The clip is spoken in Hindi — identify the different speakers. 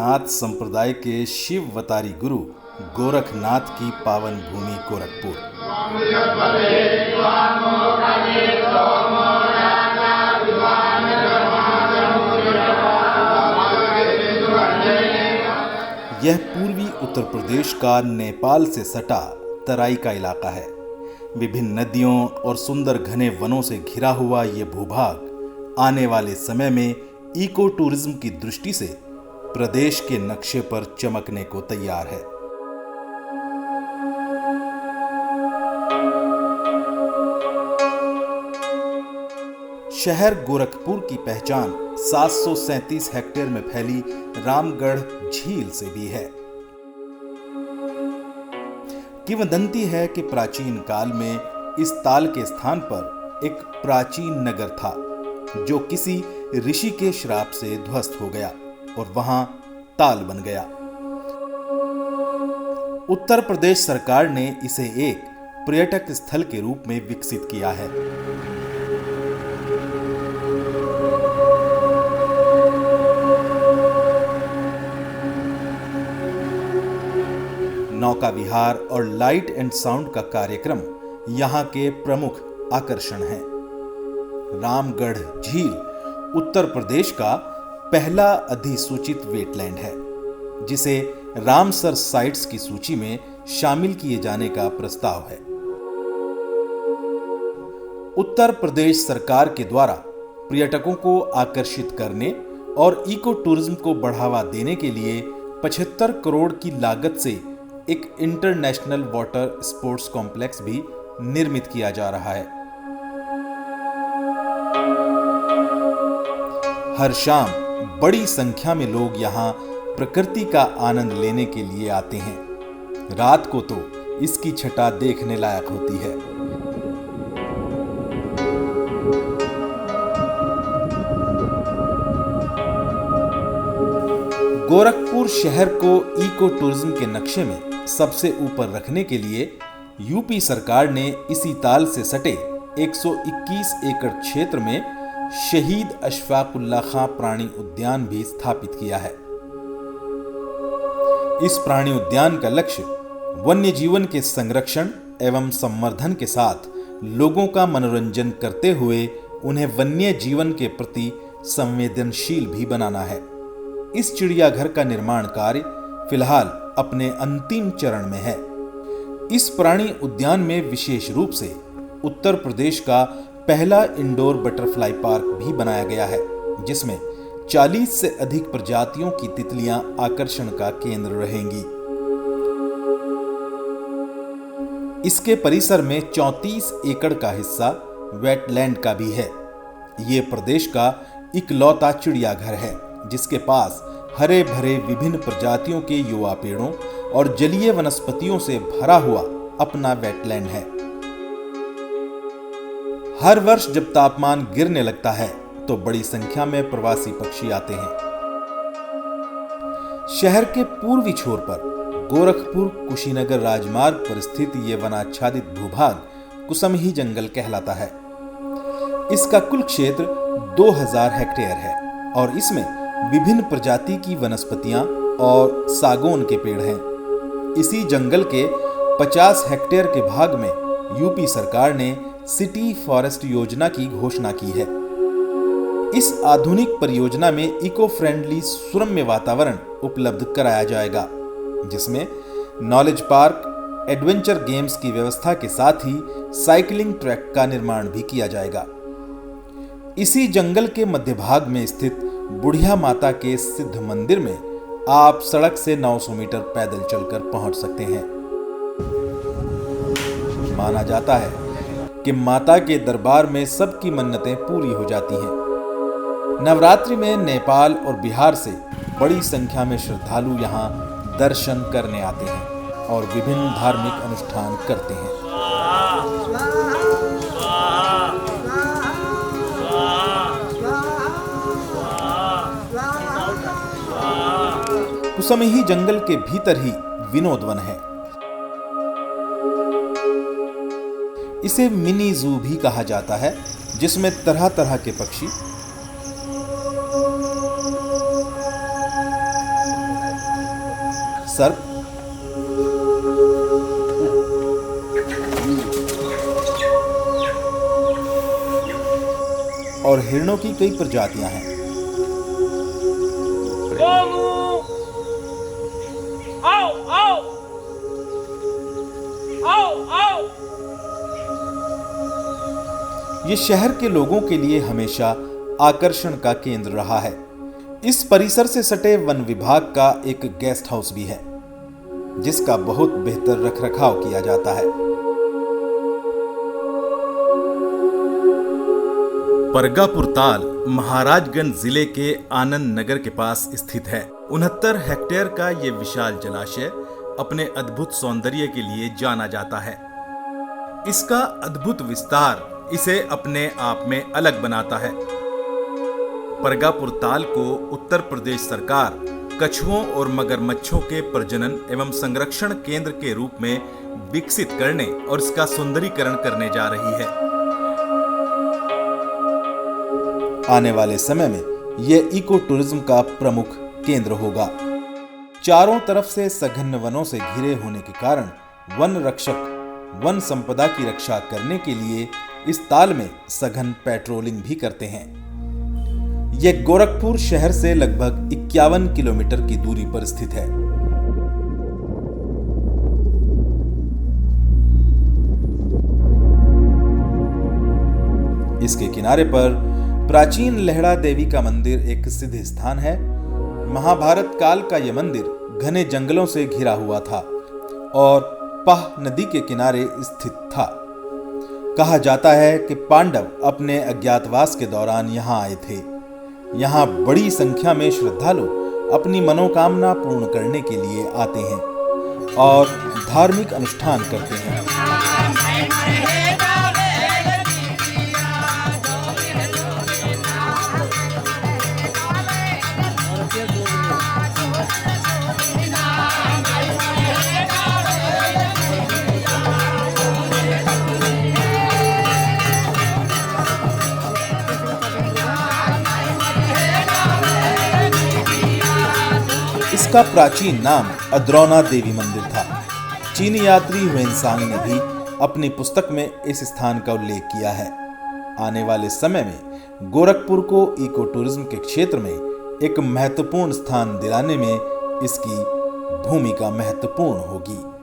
Speaker 1: नाथ संप्रदाय के शिववतारी गुरु गोरखनाथ की पावन भूमि गोरखपुर। यह पूर्वी उत्तर प्रदेश का नेपाल से सटा तराई का इलाका है। विभिन्न नदियों और सुंदर घने वनों से घिरा हुआ ये भूभाग आने वाले समय में इको टूरिज्म की दृष्टि से प्रदेश के नक्शे पर चमकने को तैयार है। शहर गोरखपुर की पहचान 737 हेक्टेयर में फैली रामगढ़ झील से भी है। किंवदंती है कि प्राचीन काल में इस ताल के स्थान पर एक प्राचीन नगर था जो किसी ऋषि के श्राप से ध्वस्त हो गया और वहां ताल बन गया। उत्तर प्रदेश सरकार ने इसे एक पर्यटक स्थल के रूप में विकसित किया है। नौका विहार और लाइट एंड साउंड का कार्यक्रम यहां के प्रमुख आकर्षण हैं। रामगढ़ झील उत्तर प्रदेश का पहला अधिसूचित वेटलैंड है, जिसे रामसर साइट्स की सूची में शामिल किए जाने का प्रस्ताव है। उत्तर प्रदेश सरकार के द्वारा पर्यटकों को आकर्षित करने और इको टूरिज्म को बढ़ावा देने के लिए 75 करोड़ की लागत से एक इंटरनेशनल वाटर स्पोर्ट्स कॉम्प्लेक्स भी निर्मित किया जा रहा है। हर शाम बड़ी संख्या में लोग यहां प्रकृति का आनंद लेने के लिए आते हैं। रात को तो इसकी छटा देखने लायक होती है। गोरखपुर शहर को इको टूरिज्म के नक्शे में सबसे ऊपर रखने के लिए यूपी सरकार ने इसी ताल से सटे 121 एकड़ क्षेत्र में शहीद अशफाकुल्ला खां प्राणी उद्यान भी स्थापित किया है। इस प्राणी उद्यान का लक्ष्य वन्य जीवन के संरक्षण एवं संवर्धन के साथ लोगों का मनोरंजन करते हुए उन्हें वन्य जीवन के प्रति संवेदनशील भी बनाना है। इस चिड़ियाघर का निर्माण कार्य फिलहाल अपने अंतिम चरण में है। इस प्राणी उद्यान में विशेष रूप से उत्तर प्रदेश का पहला इंडोर बटरफ्लाई पार्क भी बनाया गया है, जिसमें 40 से अधिक प्रजातियों की तितलियां आकर्षण का केंद्र रहेंगी। इसके परिसर में 34 एकड़ का हिस्सा वेटलैंड का भी है। ये प्रदेश का इकलौता चिड़ियाघर है जिसके पास हरे भरे विभिन्न प्रजातियों के युवा पेड़ों और जलीय वनस्पतियों से भरा हुआ अपना वेटलैंड है। हर वर्ष जब तापमान गिरने लगता है तो बड़ी संख्या में प्रवासी पक्षी आते हैं। शहर के पूर्वी छोर पर गोरखपुर कुशीनगर राजमार्ग पर स्थित यह वनाच्छादित भूभाग कुसमही जंगल कहलाता है। इसका कुल क्षेत्र 2000 हेक्टेयर है और इसमें विभिन्न प्रजाति की वनस्पतियां और सागौन के पेड़ हैं। इसी जंगल के 50 हेक्टेयर के भाग में यूपी सरकार ने सिटी फॉरेस्ट योजना की घोषणा की है। इस आधुनिक परियोजना में इको फ्रेंडली सुरम्य वातावरण उपलब्ध कराया जाएगा, जिसमें नॉलेज पार्क, एडवेंचर गेम्स की व्यवस्था के साथ ही साइकिलिंग ट्रैक का निर्माण भी किया जाएगा। इसी जंगल के मध्य भाग में स्थित बुढ़िया माता के सिद्ध मंदिर में आप सड़क से 900 मीटर पैदल चलकर पहुंच सकते हैं। माना जाता है कि माता के दरबार में सबकी मन्नतें पूरी हो जाती हैं। नवरात्रि में नेपाल और बिहार से बड़ी संख्या में श्रद्धालु यहां दर्शन करने आते हैं और विभिन्न धार्मिक अनुष्ठान करते हैं। कुसमही जंगल के भीतर ही विनोद वन है। इसे मिनी जू भी कहा जाता है, जिसमें तरह तरह के पक्षी और हिरणों की कई प्रजातियां हैं।
Speaker 2: आओ, आओ, आओ, आओ।
Speaker 1: ये शहर के लोगों के लिए हमेशा आकर्षण का केंद्र रहा है। इस परिसर से सटे वन विभाग का एक गेस्ट हाउस भी है, जिसका बहुत बेहतर रखरखाव किया जाता है। परगापुर ताल महाराजगंज जिले के आनंद नगर के पास स्थित है। 69 हेक्टेयर का ये विशाल जलाशय अपने अद्भुत सौंदर्य के लिए जाना जाता है। इसका अद्भुत विस्तार इसे अपने आप में अलग बनाता है। परगापुर ताल को उत्तर प्रदेश सरकार कछुओं और मगरमच्छों के प्रजनन एवं संरक्षण केंद्र के रूप में विकसित करने और इसका सुंदरीकरण करने जा रही है। आने वाले समय में यह इको टूरिज्म का प्रमुख केंद्र होगा। चारों तरफ से सघन वनों से घिरे होने के कारण वन रक्षक वन संपदा की रक्षा करने के लिए इस ताल में सघन पेट्रोलिंग भी करते हैं। यह गोरखपुर शहर से लगभग 51 किलोमीटर की दूरी पर स्थित है। इसके किनारे पर प्राचीन लेहड़ा देवी का मंदिर एक सिद्ध स्थान है। महाभारत काल का यह मंदिर घने जंगलों से घिरा हुआ था और पाह नदी के किनारे स्थित था। कहा जाता है कि पांडव अपने अज्ञातवास के दौरान यहाँ आए थे। यहाँ बड़ी संख्या में श्रद्धालु अपनी मनोकामना पूर्ण करने के लिए आते हैं और धार्मिक अनुष्ठान करते हैं। इसका प्राचीन नाम अद्रौना देवी मंदिर था। चीनी यात्री हुएनसांग ने भी अपनी पुस्तक में इस स्थान का उल्लेख किया है। आने वाले समय में गोरखपुर को इको टूरिज्म के क्षेत्र में एक महत्वपूर्ण स्थान दिलाने में इसकी भूमिका महत्वपूर्ण होगी।